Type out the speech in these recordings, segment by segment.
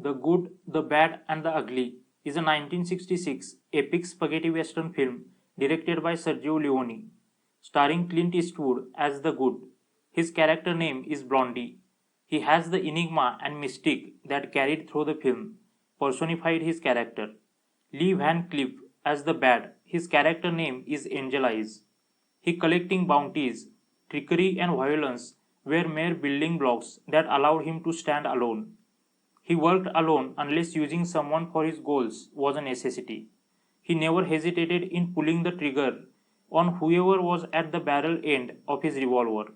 The Good, the Bad, and the Ugly is a 1966 epic spaghetti western film directed by Sergio Leone, starring Clint Eastwood as the Good. His character name is Blondie. He has the enigma and mystique that carried through the film, personified his character. Lee Van Cleef as the Bad. His character name is Angel Eyes. He collecting bounties, trickery and violence were mere building blocks that allowed him to stand alone. He worked alone unless using someone for his goals was a necessity. He never hesitated in pulling the trigger on whoever was at the barrel end of his revolver.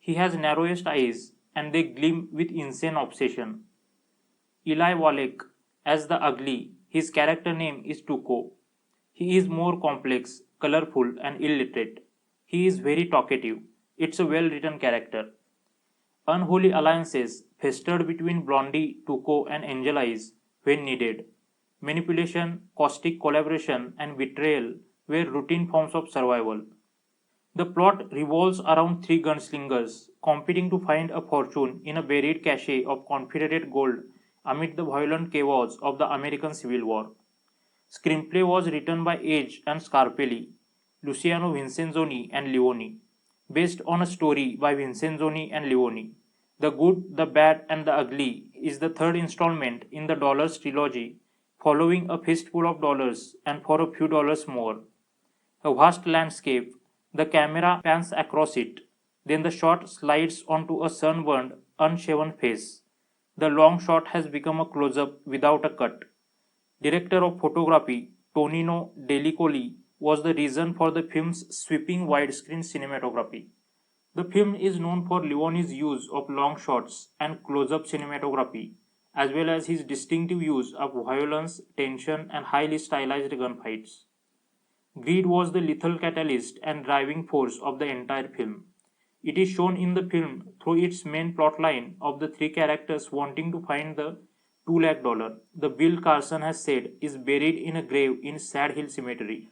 He has narrowest eyes and they gleam with insane obsession. Eli Wallach as the ugly, his character name is Tuco. He is more complex, colorful, and illiterate. He is very talkative. It's a well written character. Unholy alliances festered between Blondie, Tuco, and Angel Eyes when needed. Manipulation, caustic collaboration, and betrayal were routine forms of survival. The plot revolves around three gunslingers competing to find a fortune in a buried cache of Confederate gold amid the violent chaos of the American Civil War. Screenplay was written by Age and Scarpelli, Luciano Vincenzoni and Leone, based on a story by Vincenzoni and Leone. The Good, the Bad, and the Ugly is the third installment in the Dollars Trilogy, following a fistful of dollars and for a few dollars more. A vast landscape, the camera pans across it, then the shot slides onto a sunburned, unshaven face. The long shot has become a close up without a cut. Director of photography Tonino Delli Colli was the reason for the film's sweeping widescreen cinematography. The film is known for Leone's use of long shots and close up cinematography, as well as his distinctive use of violence, tension, and highly stylized gunfights. Greed was the lethal catalyst and driving force of the entire film. It is shown in the film through its main plotline of the three characters wanting to find the $2 lakh the Bill Carson has said is buried in a grave in Sad Hill Cemetery.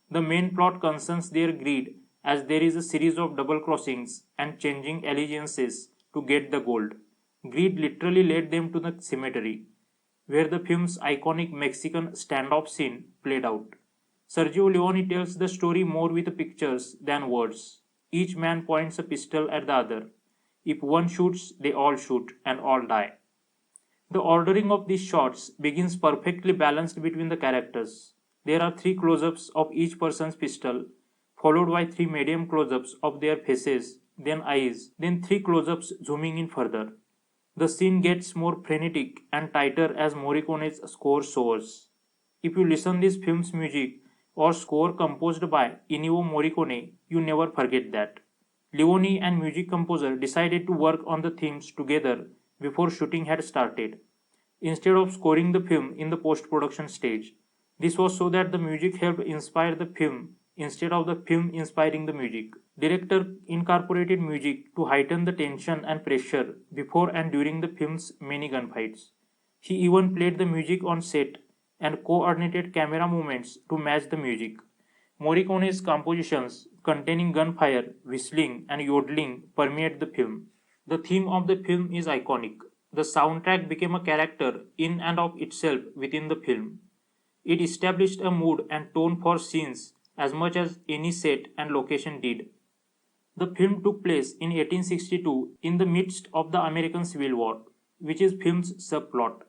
The main plot concerns their greed as there is a series of double crossings and changing allegiances to get the gold. Greed literally led them to the cemetery, where the film's iconic Mexican standoff scene played out. Sergio Leone tells the story more with pictures than words. Each man points a pistol at the other. If one shoots, they all shoot and all die. The ordering of these shots begins perfectly balanced between the characters. There are three close ups of each person's pistol, followed by three medium close ups of their faces, then eyes, then three close ups zooming in further. The scene gets more frenetic and tighter as Morricone's score soars. If you listen this film's music or score composed by Ennio Morricone, you never forget that. Leone and music composer decided to work on the themes together before shooting had started, instead of scoring the film in the post-production stage. This was so that the music helped inspire the film instead of the film inspiring the music. Director incorporated music to heighten the tension and pressure before and during the film's many gunfights. He even played the music on set and coordinated camera movements to match the music. Morricone's compositions containing gunfire, whistling, and yodeling permeate the film. The theme of the film is iconic. The soundtrack became a character in and of itself within the film. It established a mood and tone for scenes as much as any set and location did. The film took place in 1862 in the midst of the American Civil War, which is film's subplot.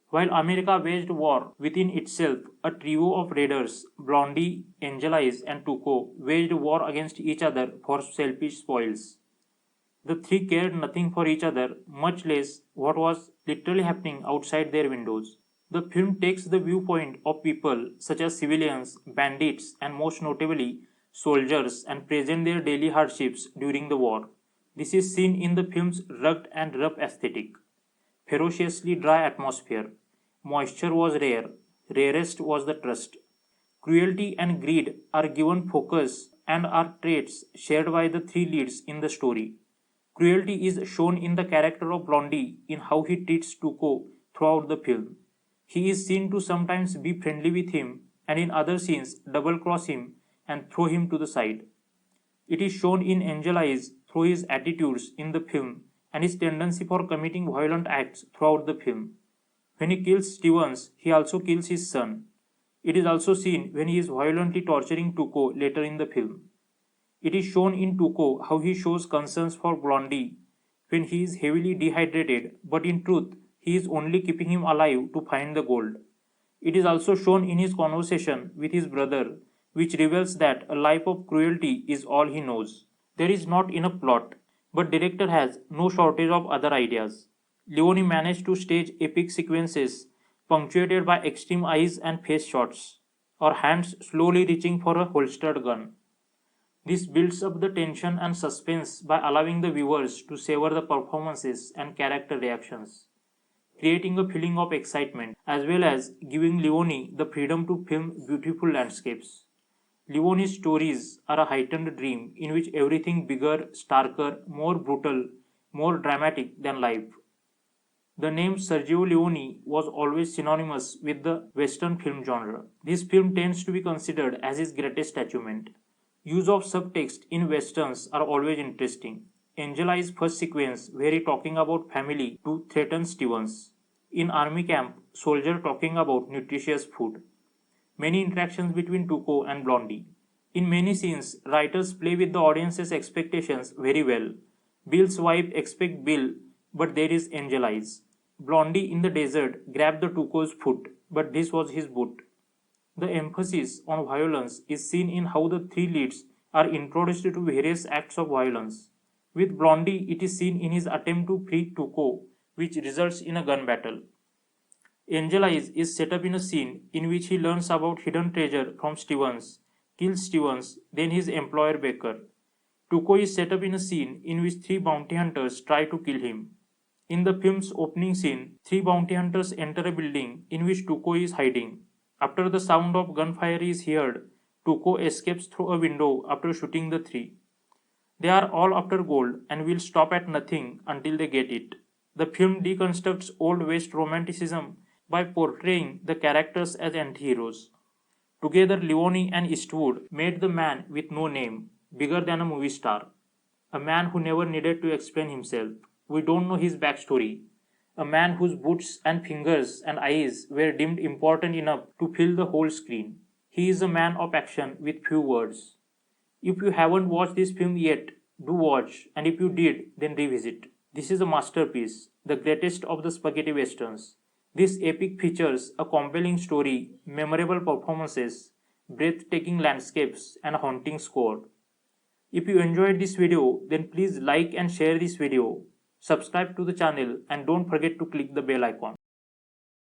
While America waged war within itself, a trio of raiders, Blondie, Angel Eyes, and Tuco, waged war against each other for selfish spoils. The three cared nothing for each other, much less what was literally happening outside their windows. The film takes the viewpoint of people such as civilians, bandits, and most notably soldiers and present their daily hardships during the war. This is seen in the film's rugged and rough aesthetic, ferociously dry atmosphere. Moisture was rare, rarest was the trust. Cruelty and greed are given focus and are traits shared by the three leads in the story. Cruelty is shown in the character of Blondie in how he treats Tuco throughout the film. He is seen to sometimes be friendly with him and in other scenes double cross him and throw him to the side. It is shown in Angel Eyes through his attitudes in the film and his tendency for committing violent acts throughout the film. When he kills Stevens, he also kills his son. It is also seen when he is violently torturing Tuco later in the film. It is shown in Tuco how he shows concerns for Blondie when he is heavily dehydrated, but in truth, he is only keeping him alive to find the gold. It is also shown in his conversation with his brother, which reveals that a life of cruelty is all he knows. There is not enough plot, but director has no shortage of other ideas. Leone managed to stage epic sequences punctuated by extreme eyes and face shots, or hands slowly reaching for a holstered gun. This builds up the tension and suspense by allowing the viewers to savor the performances and character reactions, creating a feeling of excitement as well as giving Leone the freedom to film beautiful landscapes. Leone's stories are a heightened dream in which everything bigger, starker, more brutal, more dramatic than life. The name Sergio Leone was always synonymous with the Western film genre. This film tends to be considered as his greatest achievement. Use of subtext in westerns are always interesting. Angela's first sequence where he talking about family to threaten Stevens. In army camp, soldier talking about nutritious food. Many interactions between Tuco and Blondie. In many scenes, writers play with the audience's expectations very well. Bill's wife expects Bill, but there is Angelize. Blondie in the desert grabbed the Tuco's foot, but this was his boot. The emphasis on violence is seen in how the three leads are introduced to various acts of violence. With Blondie, it is seen in his attempt to free Tuco, which results in a gun battle. Angelize is set up in a scene in which he learns about hidden treasure from Stevens, kills Stevens, then his employer Baker. Tuco is set up in a scene in which three bounty hunters try to kill him. In the film's opening scene, three bounty hunters enter a building in which Tuco is hiding. After the sound of gunfire is heard, Tuco escapes through a window after shooting the three. They are all after gold and will stop at nothing until they get it. The film deconstructs Old West romanticism by portraying the characters as anti-heroes. Together, Leone and Eastwood made the man with no name bigger than a movie star. A man who never needed to explain himself. We don't know his backstory. A man whose boots and fingers and eyes were deemed important enough to fill the whole screen. He is a man of action with few words. If you haven't watched this film yet, do watch, and if you did, then revisit. This is a masterpiece, the greatest of the spaghetti westerns. This epic features a compelling story, memorable performances, breathtaking landscapes, and a haunting score. If you enjoyed this video, then please like and share this video. Subscribe to the channel and don't forget to click the bell icon.